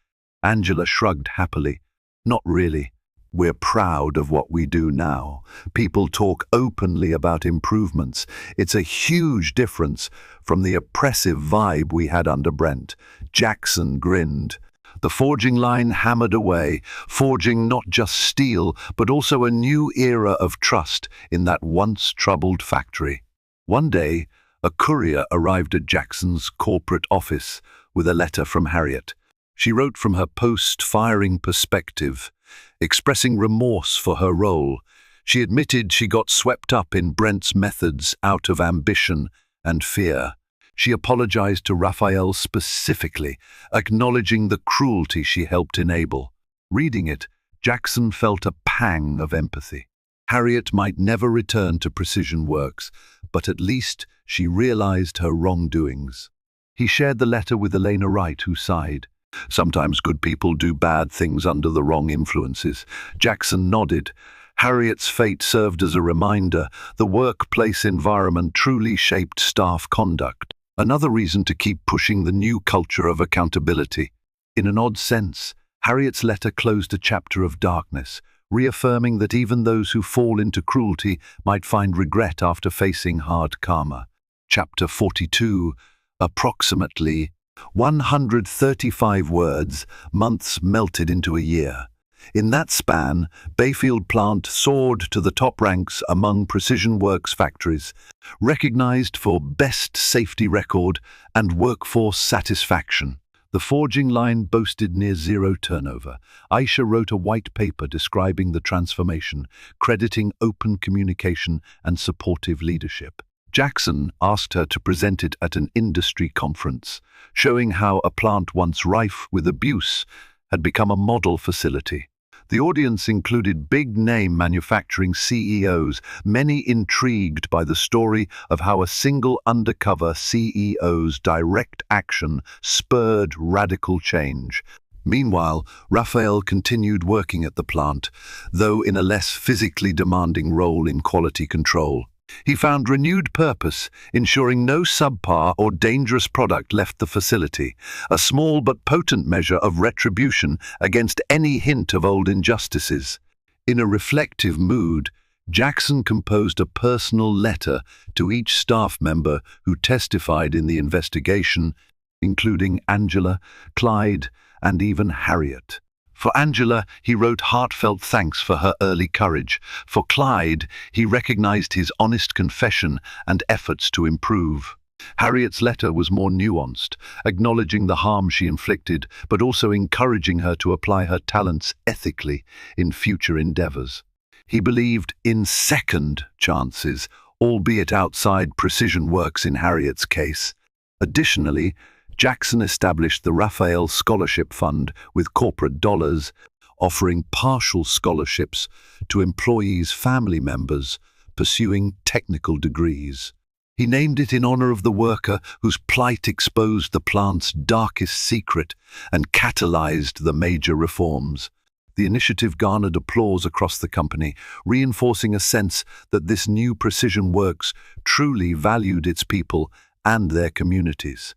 Angela shrugged happily. "Not really. We're proud of what we do now. People talk openly about improvements. It's a huge difference from the oppressive vibe we had under Brent." Jackson grinned. The forging line hammered away, forging not just steel, but also a new era of trust in that once troubled factory. One day, a courier arrived at Jackson's corporate office with a letter from Harriet. She wrote from her post-firing perspective, expressing remorse for her role. She admitted she got swept up in Brent's methods out of ambition and fear. She apologized to Rafael specifically, acknowledging the cruelty she helped enable. Reading it, Jackson felt a pang of empathy. Harriet might never return to Precision Works, but at least she realized her wrongdoings. He shared the letter with Elena Wright, who sighed. "Sometimes good people do bad things under the wrong influences." Jackson nodded. Harriet's fate served as a reminder. The workplace environment truly shaped staff conduct. Another reason to keep pushing the new culture of accountability. In an odd sense, Harriet's letter closed a chapter of darkness, reaffirming that even those who fall into cruelty might find regret after facing hard karma. Chapter 42, approximately 135 words, months melted into a year. In that span, Bayfield plant soared to the top ranks among Precision Works factories, recognized for best safety record and workforce satisfaction. The forging line boasted near zero turnover. Aisha wrote a white paper describing the transformation, crediting open communication and supportive leadership. Jackson asked her to present it at an industry conference, showing how a plant once rife with abuse had become a model facility. The audience included big-name manufacturing CEOs, many intrigued by the story of how a single undercover CEO's direct action spurred radical change. Meanwhile, Rafael continued working at the plant, though in a less physically demanding role in quality control. He found renewed purpose, ensuring no subpar or dangerous product left the facility, a small but potent measure of retribution against any hint of old injustices. In a reflective mood, Jackson composed a personal letter to each staff member who testified in the investigation, including Angela, Clyde, and even Harriet. For Angela, he wrote heartfelt thanks for her early courage. For Clyde, he recognized his honest confession and efforts to improve. Harriet's letter was more nuanced, acknowledging the harm she inflicted, but also encouraging her to apply her talents ethically in future endeavors. He believed in second chances, albeit outside precision works in Harriet's case. Additionally, Jackson established the Rafael Scholarship Fund with corporate dollars, offering partial scholarships to employees' family members pursuing technical degrees. He named it in honor of the worker whose plight exposed the plant's darkest secret and catalyzed the major reforms. The initiative garnered applause across the company, reinforcing a sense that this new precision works truly valued its people and their communities.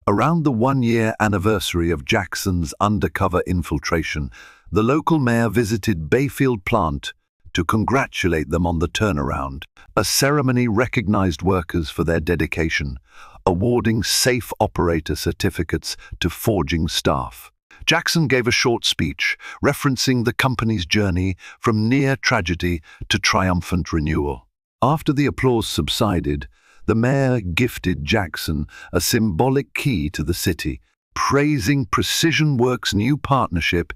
Around the one-year anniversary of Jackson's undercover infiltration, the local mayor visited Bayfield plant to congratulate them on the turnaround. A ceremony recognized workers for their dedication, awarding safe operator certificates to forging staff. Jackson gave a short speech referencing the company's journey from near tragedy to triumphant renewal. After the applause subsided, the mayor gifted Jackson a symbolic key to the city, praising Precision Works' new partnership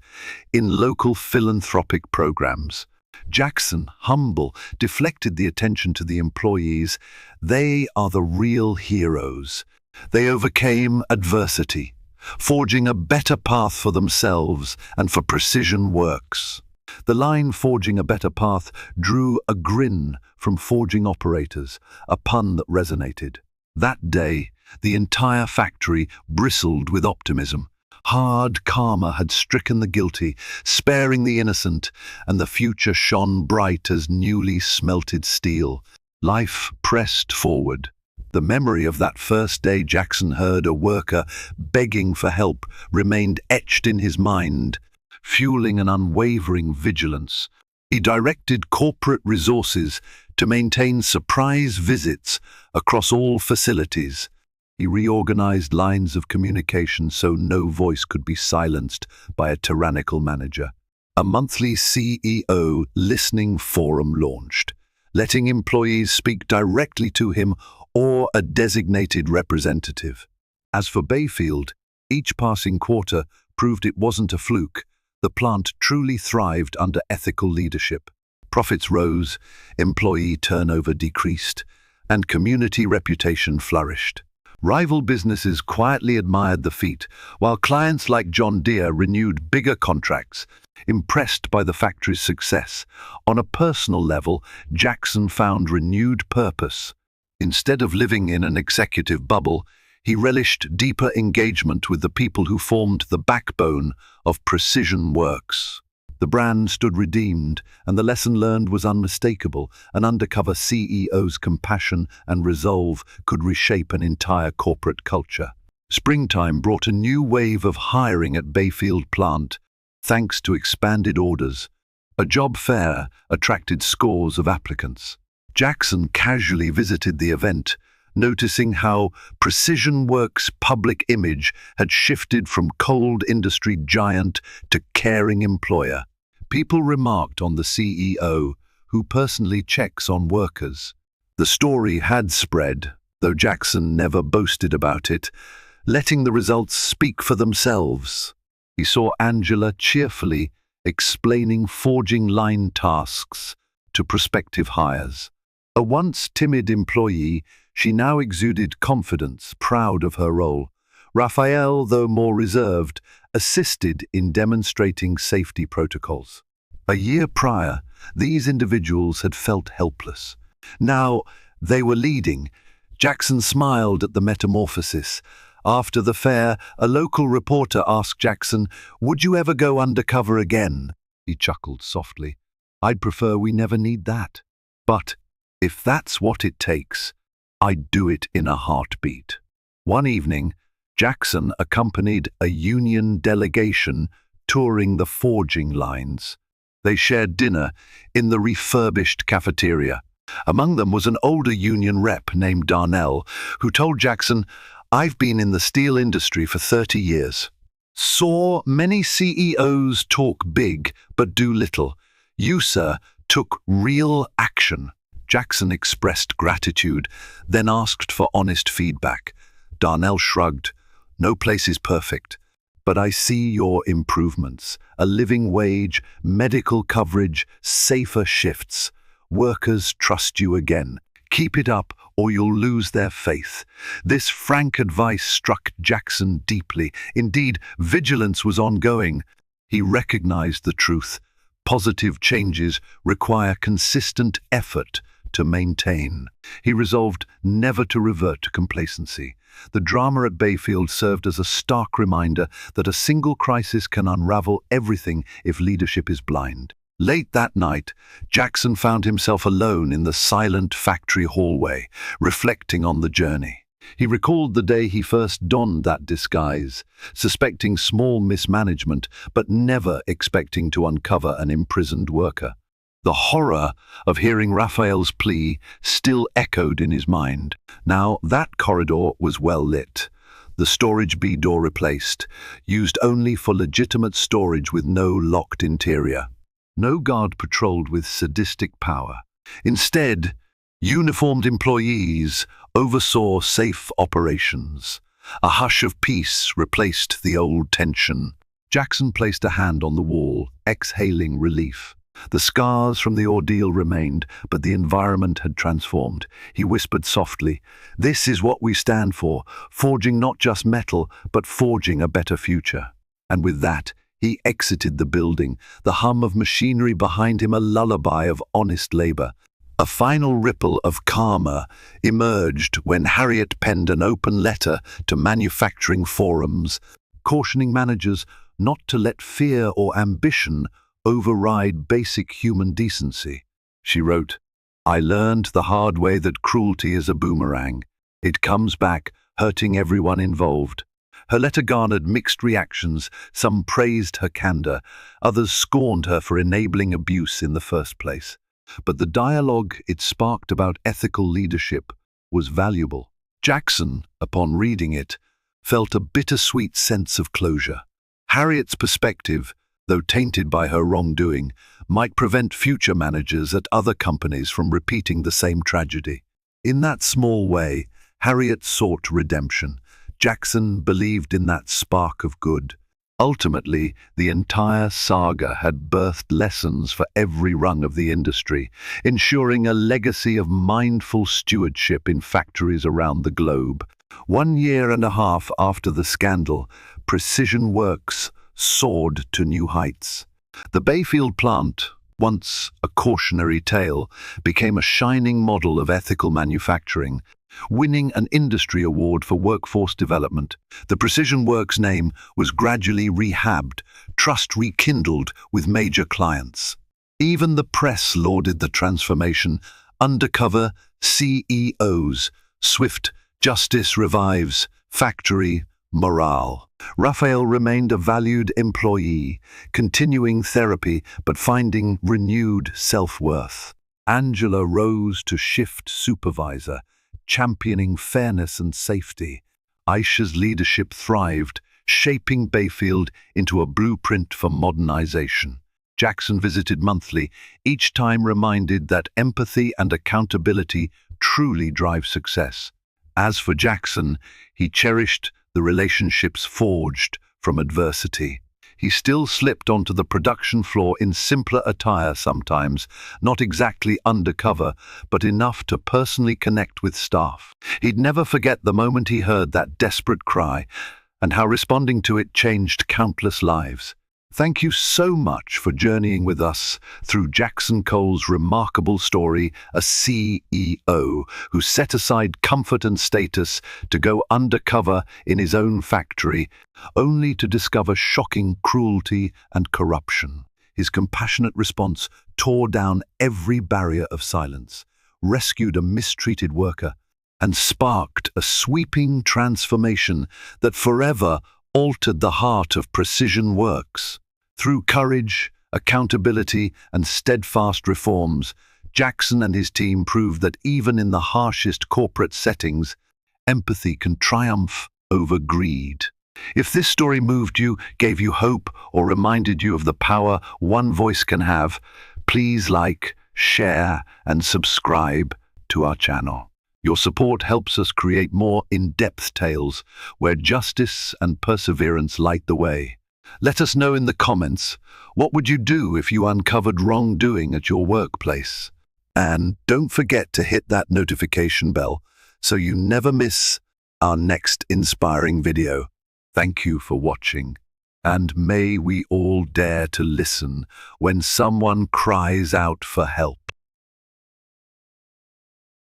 in local philanthropic programs. Jackson, humble, deflected the attention to the employees. They are the real heroes. They overcame adversity, forging a better path for themselves and for Precision Works. The line "forging a better path" drew a grin from forging operators, a pun that resonated. That day, the entire factory bristled with optimism. Hard karma had stricken the guilty, sparing the innocent, and the future shone bright as newly smelted steel. Life pressed forward. The memory of that first day Jackson heard a worker begging for help remained etched in his mind, fueling an unwavering vigilance. He directed corporate resources to maintain surprise visits across all facilities. He reorganized lines of communication so no voice could be silenced by a tyrannical manager. A monthly CEO listening forum launched, letting employees speak directly to him or a designated representative. As for Bayfield, each passing quarter proved it wasn't a fluke. The plant truly thrived under ethical leadership. Profits rose, employee turnover decreased, and community reputation flourished. Rival businesses quietly admired the feat, while clients like John Deere renewed bigger contracts, impressed by the factory's success. On a personal level, Jackson found renewed purpose. Instead of living in an executive bubble, he relished deeper engagement with the people who formed the backbone of Precision Works. The brand stood redeemed, and the lesson learned was unmistakable. An undercover CEO's compassion and resolve could reshape an entire corporate culture. Springtime brought a new wave of hiring at Bayfield plant, thanks to expanded orders. A job fair attracted scores of applicants. Jackson casually visited the event, noticing how Precision Works' public image had shifted from cold industry giant to caring employer. People remarked on the CEO, who personally checks on workers. The story had spread, though Jackson never boasted about it, letting the results speak for themselves. He saw Angela cheerfully explaining forging line tasks to prospective hires. A once timid employee, she now exuded confidence, proud of her role. Rafael, though more reserved, assisted in demonstrating safety protocols. A year prior, these individuals had felt helpless. Now, they were leading. Jackson smiled at the metamorphosis. After the fair, a local reporter asked Jackson, "Would you ever go undercover again?" He chuckled softly. "I'd prefer we never need that. But if that's what it takes, I'd do it in a heartbeat." One evening, Jackson accompanied a union delegation touring the forging lines. They shared dinner in the refurbished cafeteria. Among them was an older union rep named Darnell, who told Jackson, "I've been in the steel industry for 30 years. Saw many CEOs talk big but do little. You, sir, took real action. Jackson expressed gratitude, then asked for honest feedback. Darnell shrugged. No place is perfect, but I see your improvements. A living wage, medical coverage, safer shifts. Workers trust you again. Keep it up or you'll lose their faith. This frank advice struck Jackson deeply. Indeed, vigilance was ongoing. He recognized the truth. Positive changes require consistent effort to maintain. He resolved never to revert to complacency. The drama at Bayfield served as a stark reminder that a single crisis can unravel everything if leadership is blind. Late that night, Jackson found himself alone in the silent factory hallway, reflecting on the journey. He recalled the day he first donned that disguise, suspecting small mismanagement, but never expecting to uncover an imprisoned worker. The horror of hearing Rafael's plea still echoed in his mind. Now, that corridor was well lit. The storage B door replaced, used only for legitimate storage with no locked interior. No guard patrolled with sadistic power. Instead, uniformed employees oversaw safe operations. A hush of peace replaced the old tension. Jackson placed a hand on the wall, exhaling relief. The scars from the ordeal remained, but the environment had transformed. He whispered softly, "This is what we stand for, forging not just metal, but forging a better future." And with that, he exited the building, the hum of machinery behind him a lullaby of honest labor. A final ripple of karma emerged when Harriet penned an open letter to manufacturing forums, cautioning managers not to let fear or ambition override basic human decency. She wrote, "I learned the hard way that cruelty is a boomerang. It comes back, hurting everyone involved." Her letter garnered mixed reactions. Some praised her candor, others scorned her for enabling abuse in the first place. But the dialogue it sparked about ethical leadership was valuable. Jackson, upon reading it, felt a bittersweet sense of closure. Harriet's perspective, though tainted by her wrongdoing, might prevent future managers at other companies from repeating the same tragedy. In that small way, Harriet sought redemption. Jackson believed in that spark of good. Ultimately, the entire saga had birthed lessons for every rung of the industry, ensuring a legacy of mindful stewardship in factories around the globe. 1.5 years after the scandal, Precision Works soared to new heights. The Bayfield plant, once a cautionary tale, became a shining model of ethical manufacturing, winning an industry award for workforce development. The Precision Works name was gradually rehabbed, trust rekindled with major clients. Even the press lauded the transformation. Undercover CEOs, swift justice revives, factory morale. Rafael remained a valued employee, continuing therapy but finding renewed self-worth. Angela rose to shift supervisor, championing fairness and safety. Aisha's leadership thrived, shaping Bayfield into a blueprint for modernization. Jackson visited monthly, each time reminded that empathy and accountability truly drive success. As for Jackson, he cherished the relationships forged from adversity. He still slipped onto the production floor in simpler attire sometimes, not exactly undercover, but enough to personally connect with staff. He'd never forget the moment he heard that desperate cry, and how responding to it changed countless lives. Thank you so much for journeying with us through Jackson Cole's remarkable story, a CEO who set aside comfort and status to go undercover in his own factory, only to discover shocking cruelty and corruption. His compassionate response tore down every barrier of silence, rescued a mistreated worker, and sparked a sweeping transformation that forever altered the heart of Precision Works. Through courage, accountability, and steadfast reforms, Jackson and his team proved that even in the harshest corporate settings, empathy can triumph over greed. If this story moved you, gave you hope, or reminded you of the power one voice can have, please like, share, and subscribe to our channel. Your support helps us create more in-depth tales where justice and perseverance light the way. Let us know in the comments, what would you do if you uncovered wrongdoing at your workplace? And don't forget to hit that notification bell so you never miss our next inspiring video. Thank you for watching, and may we all dare to listen when someone cries out for help.